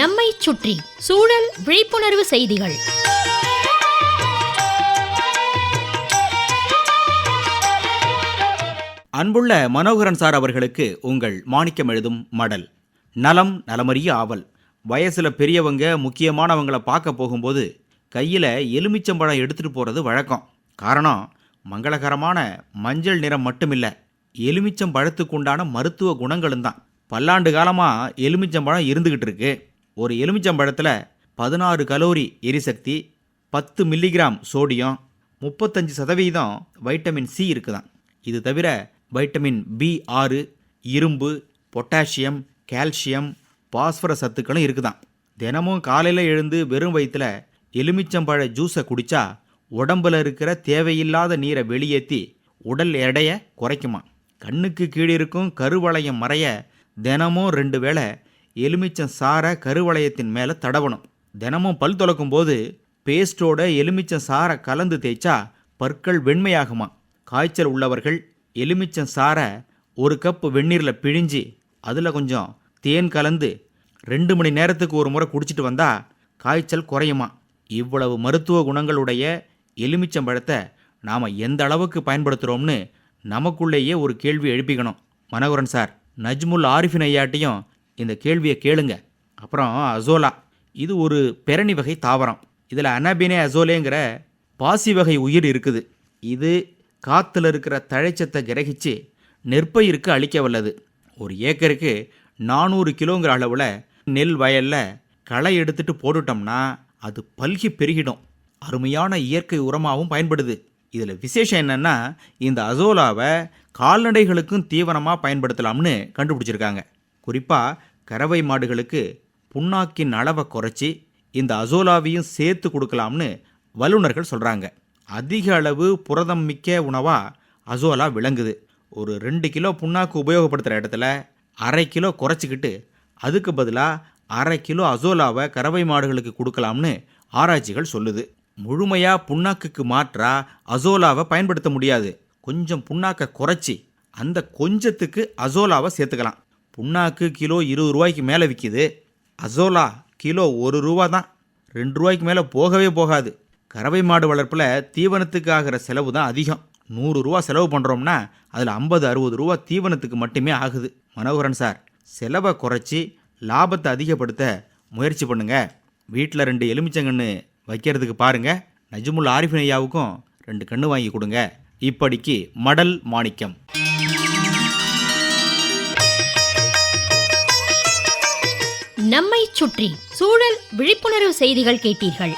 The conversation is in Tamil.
நம்மை சுற்றி சூழல் விழிப்புணர்வு செய்திகள். அன்புள்ள மனோகரன் சார் அவர்களுக்கு உங்கள் மாணிக்கம் எழுதும் மடல். நலம் நலமறிய ஆவல். வயசுல பெரியவங்க முக்கியமானவங்களை பார்க்க போகும்போது கையில் எலுமிச்சம்பழம் எடுத்துகிட்டு போகிறது வழக்கம். காரணம் மங்களகரமான மஞ்சள் நிறம் மட்டுமில்லை, எலுமிச்சம்பழத்துக்கு உண்டான மருத்துவ குணங்களும் தான். பல்லாண்டு காலமாக எலுமிச்சம்பழம் இருந்துக்கிட்டு இருக்கு. ஒரு எலுமிச்சம்பழத்தில் 16 கலோரி எரிசக்தி, 10 மில்லிகிராம் சோடியம், 35% வைட்டமின் சி இருக்குதான். இது தவிர வைட்டமின் B6, இரும்பு, பொட்டாசியம், கால்சியம், பாஸ்பரஸ் சத்துக்களும் இருக்குதான். தினமும் காலையில் எழுந்து வெறும் வயிற்றில் எலுமிச்சம்பழ ஜூஸை குடித்தா உடம்பில் இருக்கிற தேவையில்லாத நீரை வெளியேற்றி உடல் எடையை குறைக்குமா. கண்ணுக்கு கீழே இருக்கும் கருவளையம் மறைய தினமும் 2 வேளை எலுமிச்சம் சாரை கருவளையத்தின் மேலே தடவணும். தினமும் பல் துலக்கும் போது பேஸ்டோட எலுமிச்சம் சாரை கலந்து தேய்ச்சா பற்கள் வெண்மையாகுமா. காய்ச்சல் உள்ளவர்கள் எலுமிச்சம் சாரை 1 கப் வெந்நீரில் பிழிஞ்சு அதில் கொஞ்சம் தேன் கலந்து 2 மணி நேரத்துக்கு ஒரு முறை குடிச்சிட்டு வந்தால் காய்ச்சல் குறையுமா. இவ்வளவு மருத்துவ குணங்களுடைய எலுமிச்சம்பழத்தை நாம் எந்த அளவுக்கு பயன்படுத்துகிறோம்னு நமக்குள்ளேயே ஒரு கேள்வி எழுப்பிக்கணும். மனோகரன் சார், நஜ்முல் ஆரிஃபின் ஐயாட்டையும் இந்த கேள்வியை கேளுங்க. அப்புறம் அசோலா, இது ஒரு பெரணி வகை தாவரம். இதில் அனபினே அசோலேங்கிற பாசி வகை உயிர் இருக்குது. இது காற்றுல இருக்கிற தழைச்சத்தை கிரகிச்சு நெற்பயிருக்கு அளிக்க வல்லது. ஒரு ஏக்கருக்கு 400 கிலோங்கிற அளவில் நெல் வயலில் களை எடுத்துட்டு போட்டுட்டோம்னா அது பல்கி பெருகிடும். அருமையான இயற்கை உரமாகவும் பயன்படுது. இதில் விசேஷம் என்னென்னா, இந்த அசோலாவை கால்நடைகளுக்கும் தீவனமாக பயன்படுத்தலாம்னு கண்டுபிடிச்சிருக்காங்க. குறிப்பாக கறவை மாடுகளுக்கு புண்ணாக்கின் அளவை குறைச்சி இந்த அசோலாவையும் சேர்த்து கொடுக்கலாம்னு வல்லுநர்கள் சொல்கிறாங்க. அதிக அளவு புரதம் மிக்க உணவாக அசோலா விளங்குது. ஒரு 2 கிலோ புண்ணாக்கு உபயோகப்படுத்துகிற இடத்துல 1/2 கிலோ குறைச்சிக்கிட்டு அதுக்கு பதிலாக 1/2 கிலோ அசோலாவை கறவை மாடுகளுக்கு கொடுக்கலாம்னு ஆராய்ச்சிகள் சொல்லுது. முழுமையாக புண்ணாக்குக்கு மாற்றா அசோலாவை பயன்படுத்த முடியாது. கொஞ்சம் புண்ணாக்கை குறைச்சி அந்த கொஞ்சத்துக்கு அசோலாவை சேர்த்துக்கலாம். புண்ணாக்கு கிலோ 20 ரூபாய்க்கு மேலே விற்கிது. அசோலா கிலோ 1 ரூபா தான். 2 ரூபாய்க்கு மேலே போகவே போகாது. கறவை மாடு வளர்ப்பில் தீவனத்துக்கு ஆகிற செலவு தான் அதிகம். 100 ரூபா செலவு பண்ணுறோம்னா அதில் 50-60 ரூபா தீவனத்துக்கு மட்டுமே ஆகுது. மனோகரன் சார், செலவை குறைச்சி லாபத்தை அதிகப்படுத்த முயற்சி பண்ணுங்க. வீட்டில் 2 எலுமிச்சங்கன்று வைக்கிறதுக்கு பாருங்க. நஜ்முல் ஆரிஃபின் ஐயாவுக்கும் 2 கன்று வாங்கி கொடுங்க. இப்படிக்கு மடல் மாணிக்கம். நம்மை சுற்றி சூழல் விழிப்புணர்வு செய்திகள் கேட்டீர்கள்.